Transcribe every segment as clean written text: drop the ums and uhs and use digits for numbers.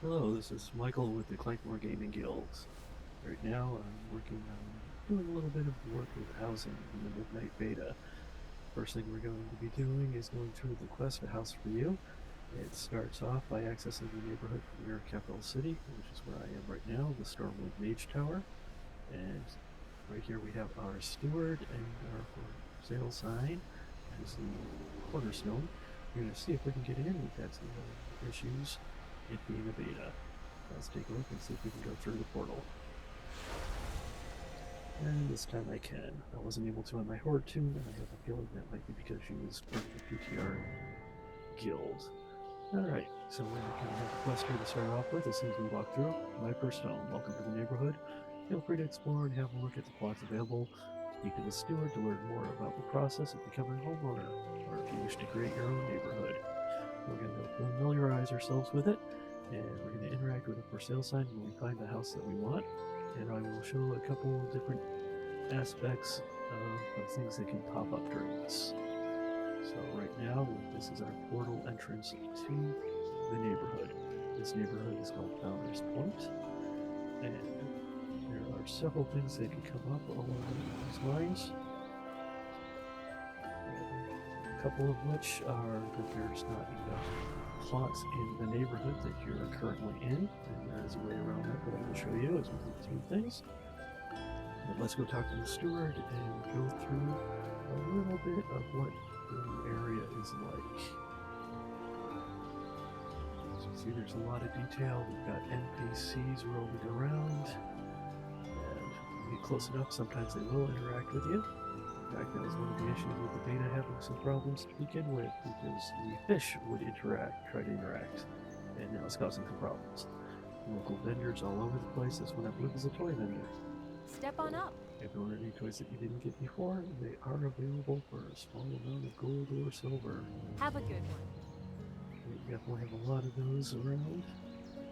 Hello, this is Michael with the Clankmore Gaming Guild. Right now, I'm working on doing a little bit of work with housing in the Midnight Beta. First thing we're going to be doing is going through the quest, A House for You. It starts off by accessing the neighborhood near Capital City, which is where I am right now, the Stormwind Mage Tower. And right here we have our steward and our for sale sign, which is the cornerstone. We're going to see if we can get in. We've had some issues, it being a beta. Let's take a look and see if we can go through the portal. And this time I can. I wasn't able to on my Horde tune, and I have a feeling that might be because she was part of the PTR guild. Alright, so we're going to have a quest here to start off with as soon as we walk through. My first home, welcome to the neighborhood. Feel free to explore and have a look at the plots available. Speak to the steward to learn more about the process of becoming a homeowner, or if you wish to create your own neighborhood. We're going to familiarize ourselves with it, and we're going to interact with the for sale sign when we find the house that we want. And I will show a couple different aspects of things that can pop up during this. So right now, this is our portal entrance to the neighborhood. This neighborhood is called Founders Point, and there are several things that can come up along these lines. A couple of which are that there's not enough plots in the neighborhood that you're currently in, and there is a way around that I'm going to show you as we go through things. But let's go talk to the steward and go through a little bit of what the area is like. As you can see, there's a lot of detail. We've got NPCs roaming around, and when you get close enough, sometimes they will interact with you. In fact, that was one of the issues with the beta having some problems to begin with, because the fish would try to interact, and now it's causing some problems. Local vendors all over the place. This one I believe is a toy vendor. Step on up. If you order any toys that you didn't get before, they are available for a small amount of gold or silver. Have a good one. We definitely have a lot of those around.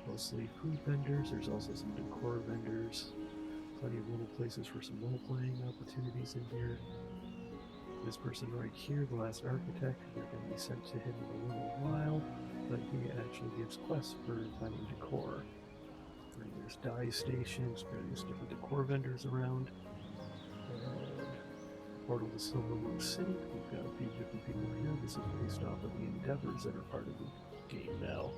Mostly food vendors. There's also some decor vendors. Plenty of little places for some role-playing opportunities in here. This person right here, the last architect, they're going to be sent to him in a little while, but he actually gives quests for finding decor. And there's dye stations, various different decor vendors around. And portal to Silverwood City, we've got a few different people here. This is based off of the endeavors that are part of the game now.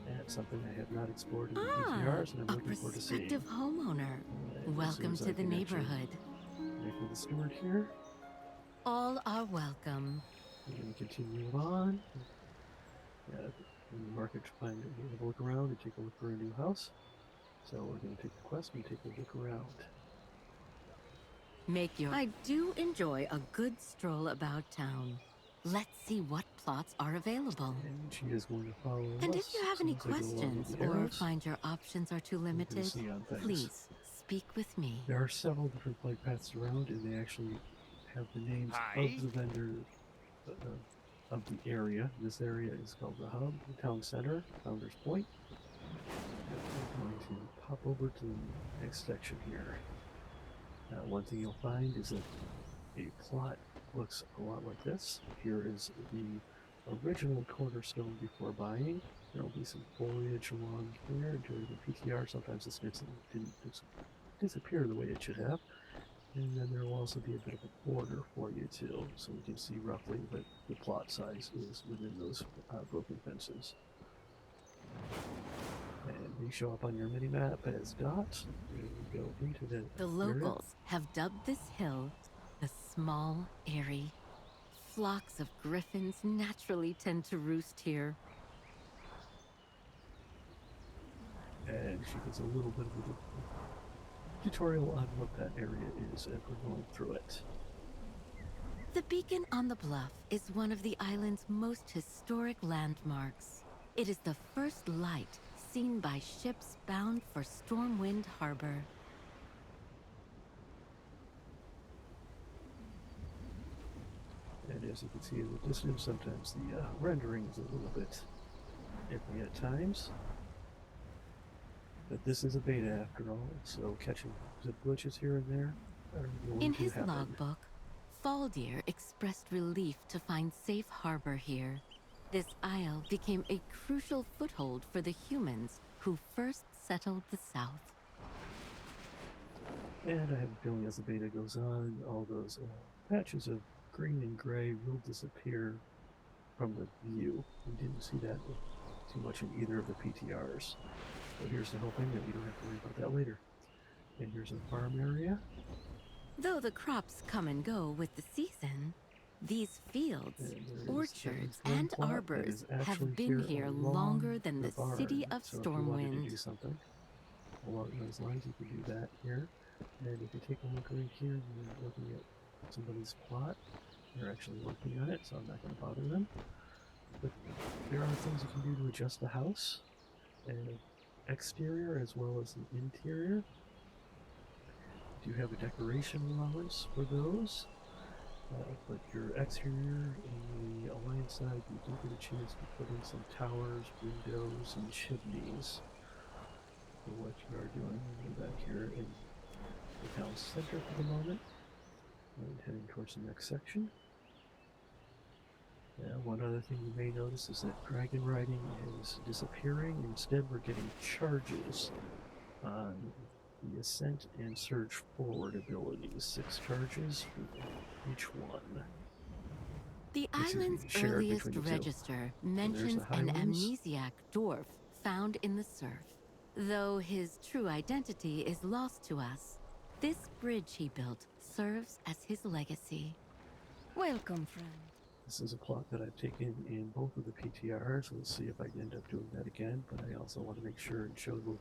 And it's something I have not explored in the PTRs, and I'm looking forward to seeing. A prospective homeowner. Welcome to the neighborhood. Connect with the steward here. All are welcome. We're going to continue on. In the market to find a look around and take a look for a new house. So we're going to take the quest and take a look around. I do enjoy a good stroll about town. Let's see what plots are available. And she is going to follow And us if you have any as I go along with questions the or arrows. find your options are too limited, see on things. please speak with me. There are several different flight paths around, and they actually have the names of the vendor of the area. This area is called the Hub, the Town Center, Founders Point. I'm going to pop over to the next section here. One thing you'll find is that a plot looks a lot like this. Here is the original cornerstone before buying. There will be some foliage along here during the PTR. Sometimes this didn't disappear the way it should have. And then there will also be a bit of a border for you too, so you can see roughly what the plot size is within those broken fences. And they show up on your mini-map as dots. And you go into The locals have dubbed this hill the Small Eyrie. Flocks of griffins naturally tend to roost here. And she gives a little bit of a tutorial on what that area is as we're going through it. The beacon on the bluff is one of the island's most historic landmarks. It is the first light seen by ships bound for Stormwind Harbor. And as you can see in the distance, sometimes the rendering is a little bit iffy at times. But this is a beta after all, so catching zip glitches here and there are going In to his happen. logbook, Faldir expressed relief to find safe harbor here. This isle became a crucial foothold for the humans who first settled the South. And I have a feeling as the beta goes on, all those patches of green and gray will disappear from the view. We didn't see that too much in either of the PTRs. So here's the hoping that we don't have to worry about that later. And here's a farm area. Though the crops come and go with the season, these fields, And there is orchards, the and plot that arbors is have actually been here along longer than the barn. city of So if you wanted to Stormwind. do something along those lines, you can do that here. And if you take a look right here, you're looking at somebody's plot. They're actually working on it, so I'm not going to bother them. But there are things you can do to adjust the house, and exterior as well as the interior. Do you have a decoration allowance for those? But your exterior in the Alliance side, you do get a chance to put in some towers, windows, and chimneys for what you are doing. We're back here in the town center for the moment, and heading towards the next section. One other thing you may notice is that dragon riding is disappearing. Instead, we're getting charges on the ascent and surge forward abilities. 6 charges for each one. The Excuse me, island's shared earliest between the two. register mentions the an highways. amnesiac dwarf found in the surf. Though his true identity is lost to us, this bridge he built serves as his legacy. Welcome, friend. This is a plot that I've taken in both of the PTRs. We'll see if I can end up doing that again, but I also want to make sure and show the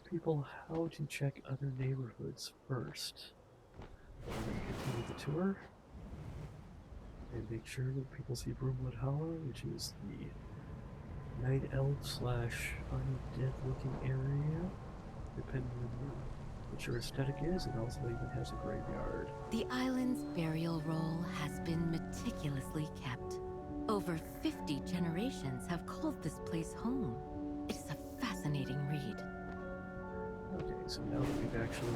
people how to check other neighborhoods first. I'm going to continue the tour and make sure that people see Broomwood Hollow, which is the night elf / undead looking area, depending on what your aesthetic is. It also even has a graveyard. The island's burial roll has been meticulously kept. Over 50 generations have called this place home. It is a fascinating read. Okay, so now that we've actually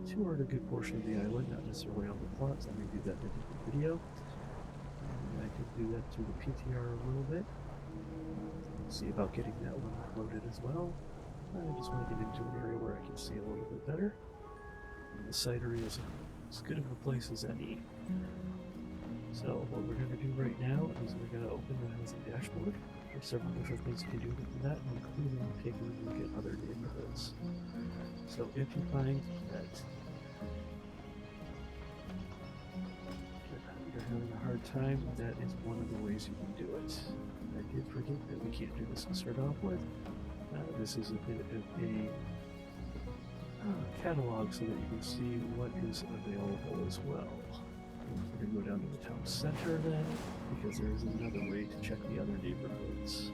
toured a good portion of the island, not necessarily all the plots, let me do that in a different video. And I can do that through the PTR a little bit. See about getting that one uploaded as well. I just want to get into an area where I can see a little bit better. And the cidery is as good of a place as any. So what we're going to do right now is we're going to open the housing dashboard. There's several different things you can do with that, including taking a look at other neighborhoods. So if you find that you're having a hard time, that is one of the ways you can do it. I did forget that we can't do this to start off with. This is a bit of a catalog so that you can see what is available as well. We're going to go down to the town center then, because there is another way to check the other neighborhoods.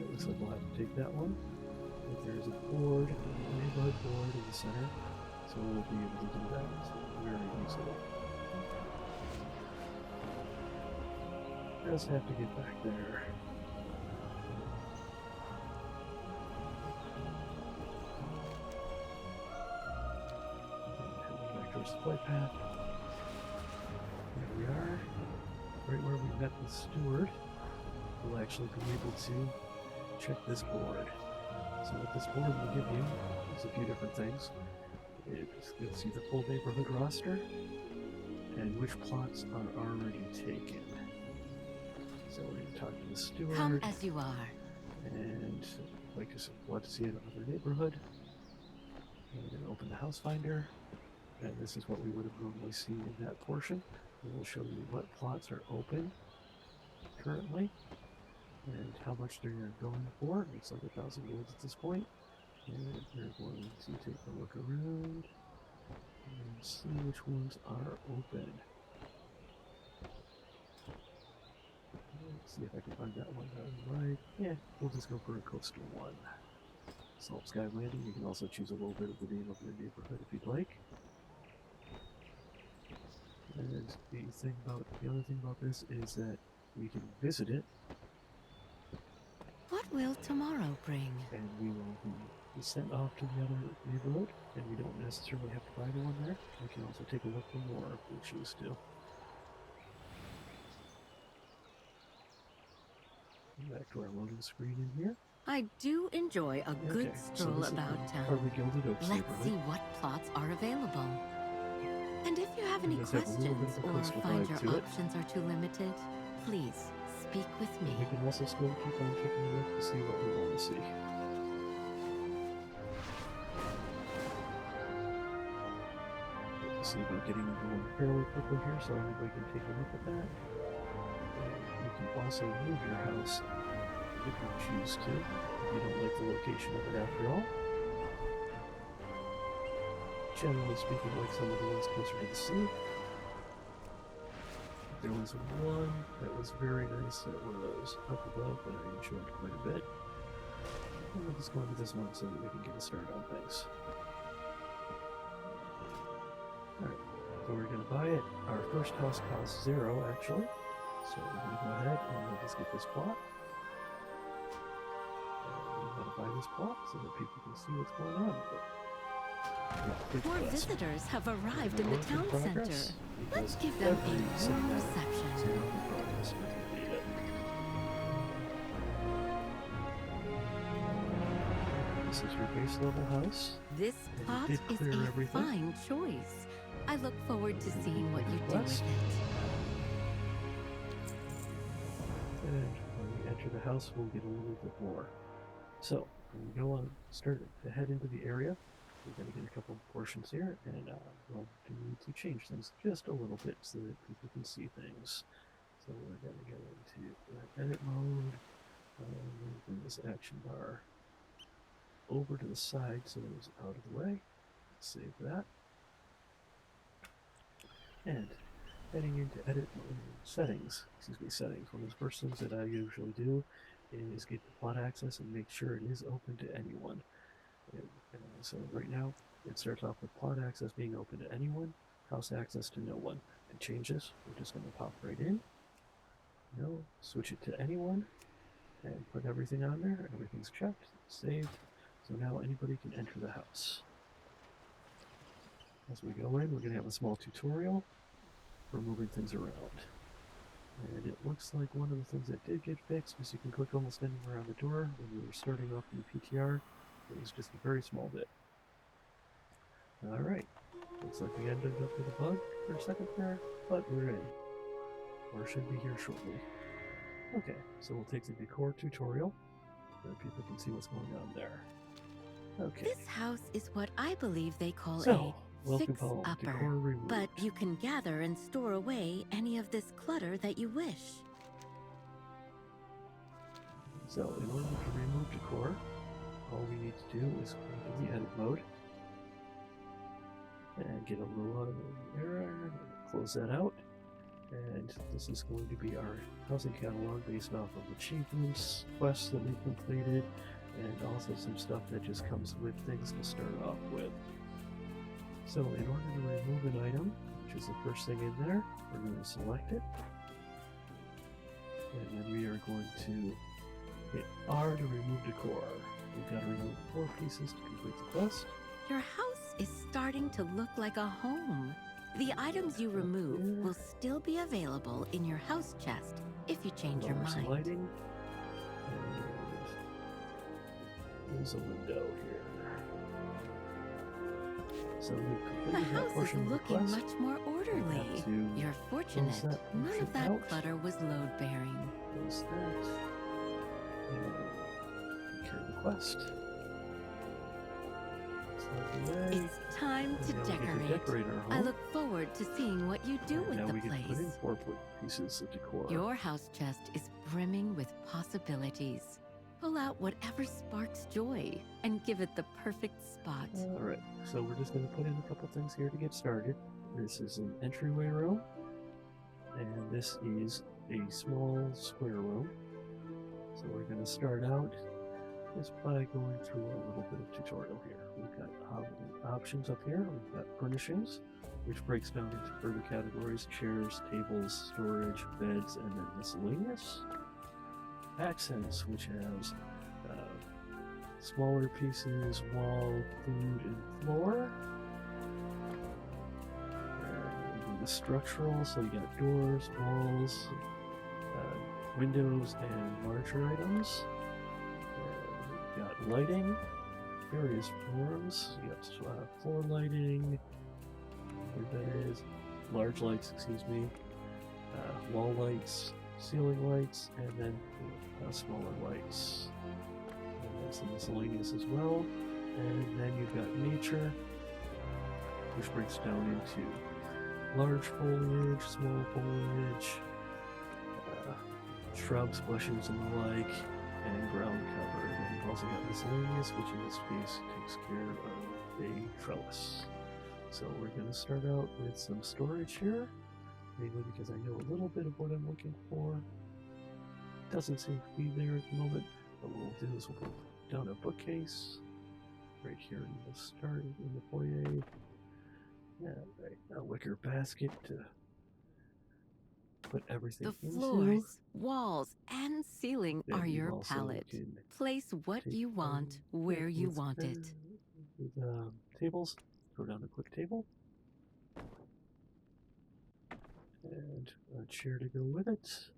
It looks like we'll have to take that one. But there's a board, a neighborhood board in the center, so we'll be able to do that very easily. Just have to get back there. Back towards the flight path. There we are. Right where we met the steward. We'll actually be able to check this board. So what this board will give you is a few different things. It gives you the full neighborhood roster and which plots are already taken. So we're going to talk to the steward. Come as you are. And like I said, want to see another neighborhood. And we're going to open the house finder. And this is what we would have normally seen in that portion. It will show you what plots are open currently and how much they're going for. It's like 1,000 gold at this point. And we're going to take a look around and see which ones are open. Let's see if I can find that one right. Yeah, we'll just go for a coastal one. Salt Sky Landing. You can also choose a little bit of the name of your neighborhood if you'd like. And the other thing about this is that we can visit it. What will tomorrow bring? And we will be sent off to the other neighborhood, and we don't necessarily have to buy the one there. We can also take a look for more if we choose to. Back to our loading screen in here. I do enjoy a good Okay, so stroll this is about the town. Hardly Gilded Oaks Let's see neighborhood. what plots are available. And if you have It any does have a little bit questions of a or coastal find vibe your to it. options are too limited, please speak with me. And we can also still keep on taking a look to see what we want to see. We'll see about getting going fairly quickly here, so everybody can take a look at that. And you can also move your house if you choose to, if you don't like the location of it after all. Generally speaking, like some of the ones closer to the sea. There was one that was very nice that was up above that I enjoyed quite a bit. And we'll just go into this one so that we can get a start on things. Alright, so we're going to buy it. Our first house costs 0 actually. So we're going to go ahead and we'll just get this plot. And we want to buy this plot so that people can see what's going on with it. More visitors have arrived in the town center. Let's give them a warm reception. This is your base level house. This plot did is clear a everything. fine choice. I look forward to seeing what you do with Request. it. And when we enter the house, we'll get a little bit more. So, when we go on, start to head into the area, we're going to get a couple of portions here, and we'll need to change things just a little bit so that people can see things. So we're going to go into edit mode, and bring this action bar over to the side so it's out of the way. Save that. And heading into edit mode, settings. One of the first things that I usually do is get the plot access and make sure it is open to anyone. So right now, it starts off with plot access being open to anyone, house access to no one. To change this, we're just going to pop right in. No, switch it to anyone, and put everything on there. Everything's checked, saved. So now anybody can enter the house. As we go in, we're going to have a small tutorial for moving things around. And it looks like one of the things that did get fixed is you can click almost anywhere on the door. When we were starting off in the PTR, it was just a very small bit. Alright, looks like we ended up with a bug for a second there, but we're in. Or should be here shortly. Okay, so we'll take the decor tutorial, so that people can see what's going on there. Okay. This house is what I believe they call So, a welcome home. fix-upper. Decor removed. But you can gather and store away any of this clutter that you wish. So, in order to remove decor, all we need to do is go into the edit mode and get a little out of there, close that out, and this is going to be our housing catalog based off of achievements, quests that we've completed, and also some stuff that just comes with things to start off with. So in order to remove an item, which is the first thing in there, we're going to select it, and then we are going to hit R to remove decor. We've got to remove 4 pieces to complete the quest. Your house is starting to look like a home. The items you remove will still be available in your house chest if you change your Some mind. lighting. And there's a window here. So we've The completed that house is portion of the looking quest. much more orderly. have to You're fortunate that none portion of that out. clutter was load-bearing. Close that. And take care of the quest. It's time to And now we get to decorate. decorate our home. I look forward to seeing what you do And with now the we get to put in place. 4 pieces of decor. Your house chest is brimming with possibilities. Pull out whatever sparks joy and give it the perfect spot. Alright, so we're just going to put in a couple things here to get started. This is an entryway room, and this is a small square room. So we're going to start out just by going through a little bit of tutorial here. We've got options up here. We've got furnishings, which breaks down into further categories: chairs, tables, storage, beds, and then miscellaneous. Accents, which has smaller pieces, wall, food, and floor. And the structural, so you got doors, walls, windows, and larger items. We've got lighting, various forms. You got floor lighting, where that is, large lights, excuse me, wall lights, ceiling lights, and then smaller lights. And some miscellaneous as well. And then you've got nature, which breaks down into large foliage, small foliage, shrubs, bushes, and the like, and ground cover. And then you've also got miscellaneous, which in this case takes care of a trellis. So we're going to start out with some storage here, mainly because I know a little bit of what I'm looking for. Doesn't seem to be there at the moment, but what we'll do is we'll put down a bookcase right here in the start in the foyer. Yeah, right, a wicker basket to put everything The into. floors, walls, and ceiling Then are you your also palette. can Place what take you want where you want it. With tables, throw down a quick table. And a chair to go with it.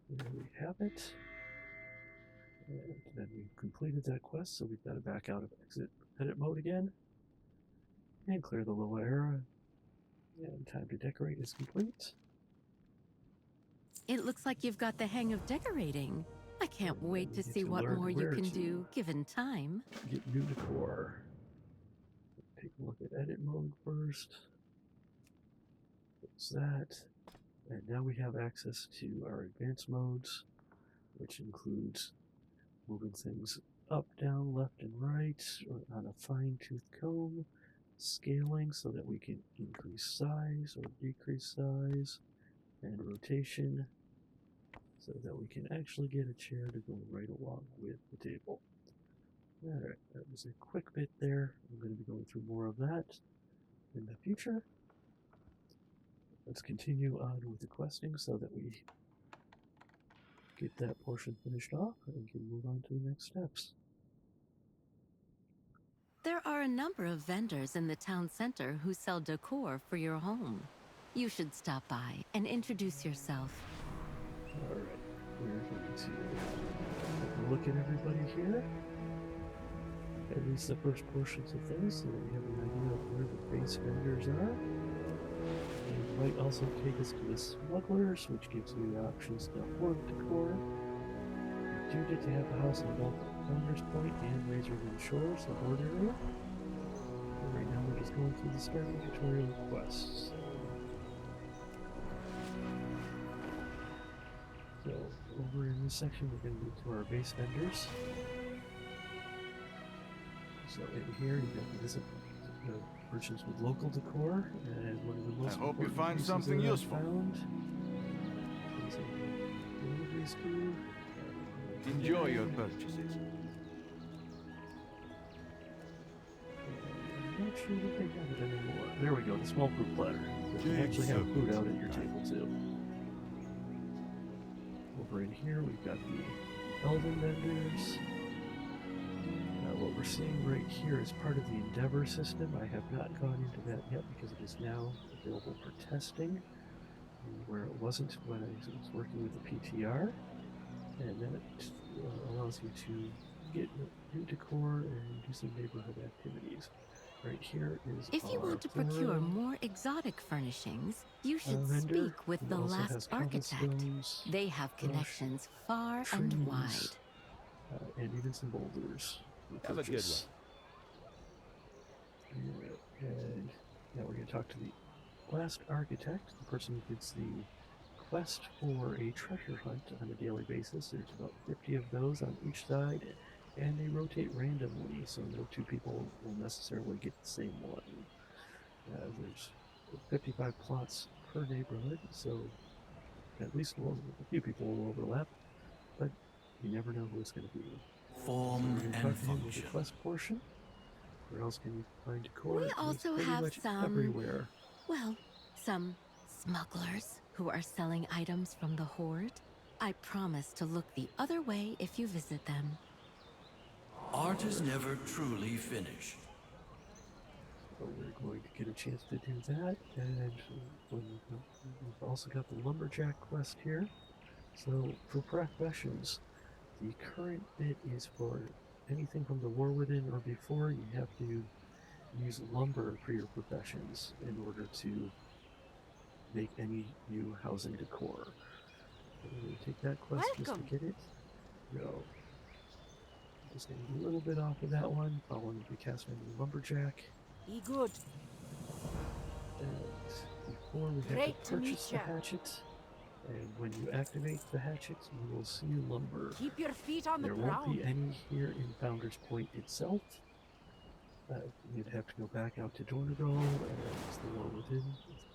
And there we have it. And then we've completed that quest, so we've got to back out of edit mode again. And clear the lower area. And time to decorate is complete. It looks like you've got the hang of decorating. I can't And wait we to get see to what learn more you where can to do given time. get new decor. Take a look at edit mode first. There's that. And now we have access to our advanced modes, which includes moving things up, down, left, and right on a fine-tooth comb, scaling so that we can increase size or decrease size, and rotation so that we can actually get a chair to go right along with the table. Alright, that was a quick bit there. I'm going to be going through more of that in the future. Let's continue on with the questing so that we get that portion finished off and can move on to the next steps. There are a number of vendors in the town center who sell decor for your home. You should stop by and introduce yourself. Alright, we're going to take a look at everybody here. At least the first portions of things so that we have an idea of where the base vendors are. It might also take us to the smugglers, which gives you the options to hoard decor. You do get to have the house in both Founders Point and Razorwind Shores, the hoard area. And right now we're just going through the starting tutorial quests. So over in this section we're going to move to our base vendors. So in here you got to visit the merchants with local decor, and one of the most I hope you important find pieces something that I useful. found is a delivery screw. Enjoy your purchases. I'm not sure that they have it anymore. There we go, the small fruit platter. But you actually have food out at your table too. Over in here we've got the elven vendors. What we're seeing right here is part of the Endeavor system. I have not gone into that yet because it is now available for testing, where it wasn't when I was working with the PTR. And then it allows you to get new decor and do some neighborhood activities. Right here is If you want to procure more exotic furnishings, you should vendor, speak with who the also last has architect. cobblestones, They have connections far and trees, wide. and even some boulders. Have a good one. Yeah, and now we're going to talk to the last architect, the person who gets the quest for a treasure hunt on a daily basis. There's about 50 of those on each side, and they rotate randomly, so no two people will necessarily get the same one. There's 55 plots per neighborhood, so at least a few people will overlap, but you never know who it's going to be. Form So and function. The quest portion. Where else can you find decor? We It's also pretty have much some, everywhere. well, some smugglers who are selling items from the hoard. I promise to look the other way if you visit them. Art is never truly finished. So we're going to get a chance to do that, and we've also got the lumberjack quest here. So for professions, the current bit is for anything from the War Within or before. You have to use lumber for your professions in order to make any new housing decor. So we're going to take that quest Welcome. just to get it. Go. Just getting a little bit off of that one, following the Castman Lumberjack. Be good. And before we have Great to to meet purchase the ya. hatchet, and when you activate the hatchet, you will see lumber. Keep your feet on the There won't ground. be any here in Founder's Point itself. You'd have to go back out to Dornagal and the War Within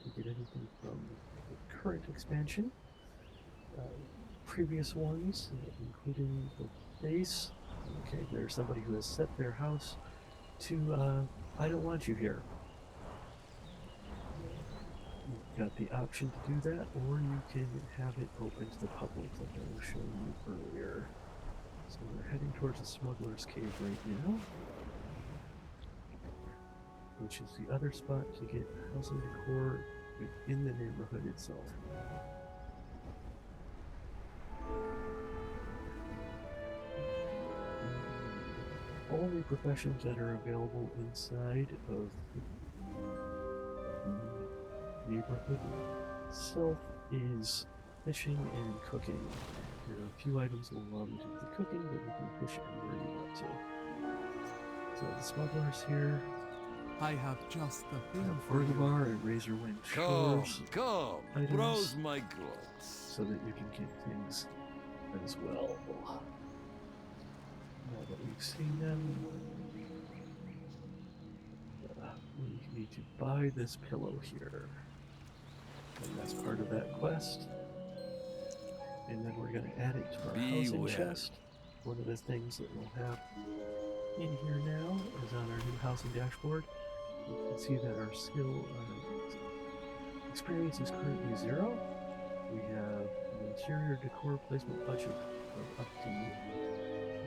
to get anything from the current expansion. Previous ones, including the base. Okay, there's somebody who has set their house to, I don't want you here. You've got the option to do that, or you can have it open to the public like I was showing you earlier. So we're heading towards the Smuggler's Cave right now, which is the other spot to get housing decor within the neighborhood itself. Only professions that are available inside of the neighborhood itself is fishing and cooking. There are a few items will allow you to do the cooking, but you can fish anywhere you want to. So the smugglers here I have just the thing have for you. Orgabar and Razorwind Come, Shores come, items. browse my clothes. so that you can get things as well. Now that we've seen them, we need to buy this pillow here. And that's part of that quest. And then we're going to add it to our housing Beware. chest. One of the things that we'll have in here now is on our new housing dashboard. You can see that our skill experience is currently 0. We have an interior decor placement budget of up to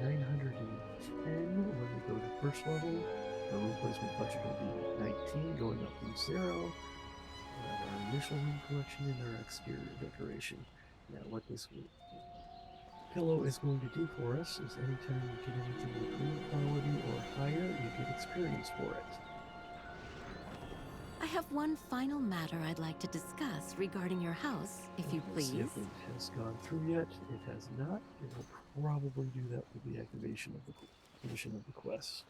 910 when we go to first level. Our room placement budget will be 19, going up from 0. We have our initial room collection and our exterior decoration. Now, what this pillow is going to do for us is anytime you get anything with room quality or higher, you get experience for it. I have one final matter I'd like to discuss regarding your house, if you Let's see please. if it has gone through yet. It has not. It will probably do that with the activation of the mission of the quest.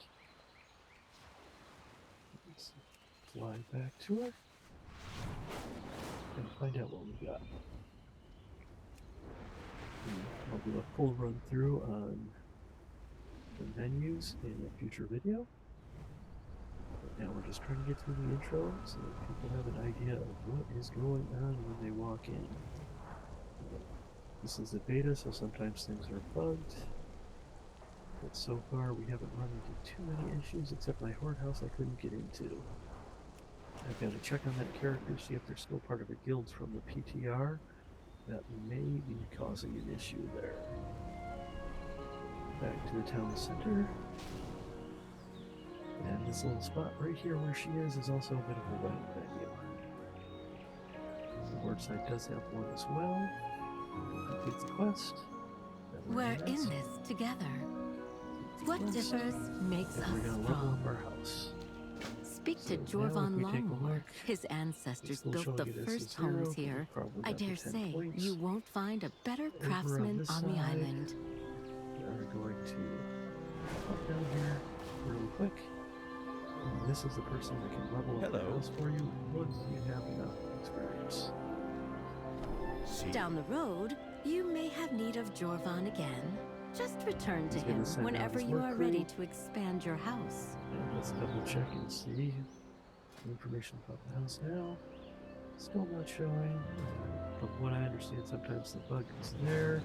Let's fly back to her and find out what we got. I'll do a full run through on the menus in a future video. But now we're just trying to get through the intro so that people have an idea of what is going on when they walk in. This is a beta, so sometimes things are bugged. But so far we haven't run into too many issues except my horde house I couldn't get into. I've got to check on that character, see if they're still part of a guild from the PTR. That may be causing an issue there. Back to the town center. And this little spot right here where she is also a bit of a wedding venue. The board side does have one as well. Complete the quest. Then We're gonna in ask- this together. complete the What quest, differs makes and us we're gonna level strong. up our house. Speak to So now if Jorvan we take a Longmore. look, His it's aensestors still built showing the it as first 0, homes but we've here. probably I got the dare 10 say points. you won't find a better Over on craftsman this on the side. island. We are going to hop down here really quick. And this is the person that can level up the Hello. house for you once you have enough experience. See, Down the road, you may have need of Jorvan again. Just return to He's gonna him send out whenever his you work are crew. ready to expand your house. And let's double check and see the information about the house now. Still not showing. From what I understand, sometimes the bug is there.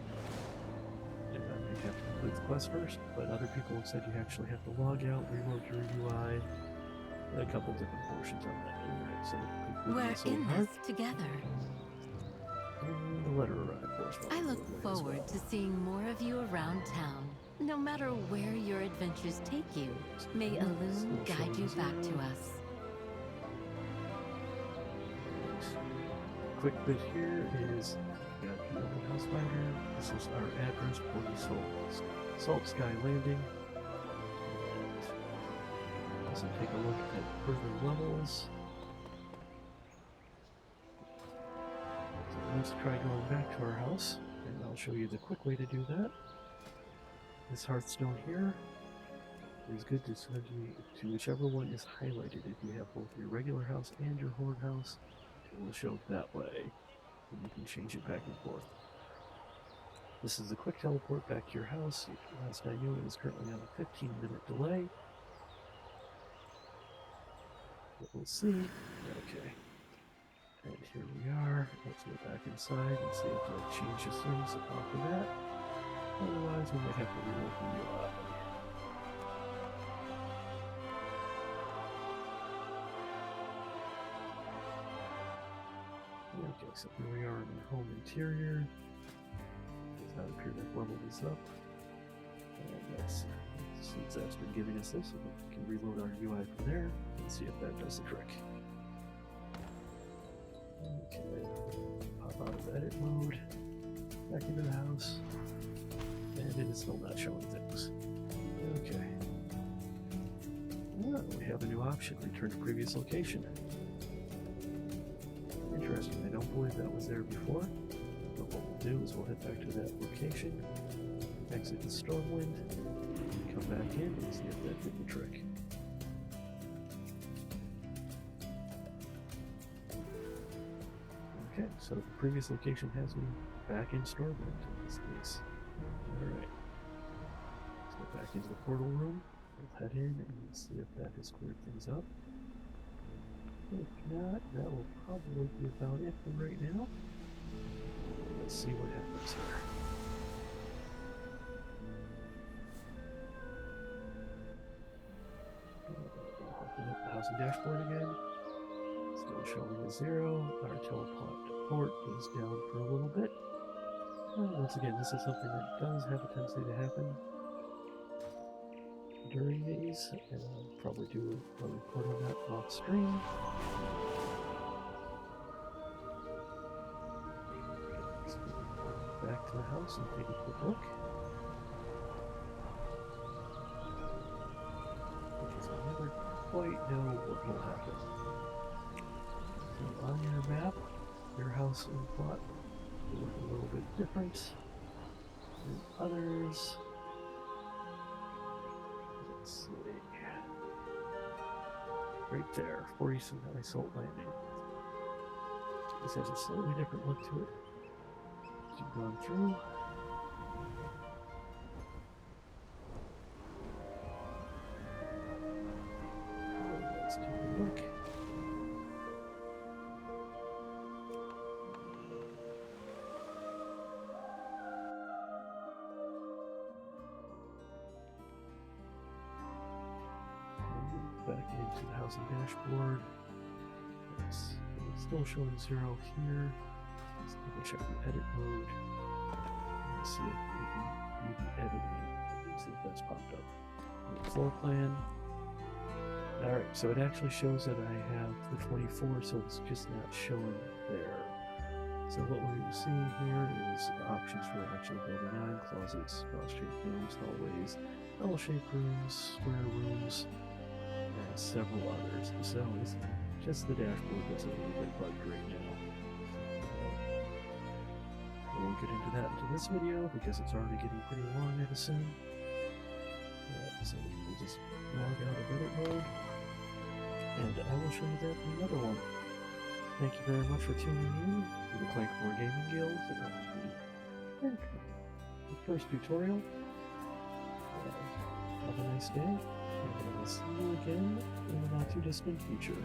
And I may have to complete the quest first, but other people have said you actually have to log out, reload your UI. A couple different portions on that. Alright, so completing We're this in little mark, this together. and the letter arrived for us. I look as forward well. to seeing more of you around town. No matter where your adventures take you, may Still Elune guide showing you back to 0. us. quick bit here is we got the open house finder. This is our address for the Salt Sky Landing. And also take a look at further levels. So let's try going back to our house, and I'll show you the quick way to do that. This Hearthstone here is good to send you to whichever one is highlighted. If you have both your regular house and your horde house, it will show that way, and you can change it back and forth. This is a quick teleport back to your house. Last I knew, it is currently on a 15-minute delay. But we'll see. Okay. And here we are. Let's go back inside and see if that changes things after that. Otherwise, we might have to reload the UI. Okay, so here we are in the home interior. Does not appear that level is up. And let's see if that's been giving us this, so we can reload our UI from there and see if that does the trick. Okay, pop out of edit mode, back into the house, and it is still not showing things. Okay. Well, we have a new option, return to previous location. Interesting, I don't believe that was there before, but what we'll do is we'll head back to that location, exit the Stormwind, come back in and see if that did the trick. Okay, so the previous location has me back in Stormwind in this case. Alright. Let's go back into the portal room, we'll head in and see if that has cleared things up. If not, that will probably be about it for right now. Let's see what happens here. Open up the housing dashboard again. Still showing a 0. Our teleport is down for a little bit. Once again, this is something that does have a tendency to happen during these, and I'll probably do a report on that off screen. Back to the house and take a quick look. Because I never quite know what will happen. So on your map, your house and plot will look a little bit different than others. Let's see. Right there, 40 Salt Landing. This has a slightly different look to it. Keep going through. Let's take a look. Back into the housing dashboard. It's still showing 0 here. Let's double check the edit mode. Let's see if we can do the editing. Let's see if that's popped up. The floor plan. Alright, so it actually shows that I have the 24, so it's just not showing there. So what we're seeing here is options for actually building on: closets, cross-shaped rooms, hallways, L-shaped rooms, square rooms, and several others. So it's just the dashboard that's a little bit bugged right now. We won't get into that into this video because it's already getting pretty long, I'd assume. So we'll just log out of edit mode, and I will show you that in another one. Thank you very much for tuning in to the Clankmore Gaming Guild and the first tutorial. Have a nice day, and I will see you again in the not too distant future.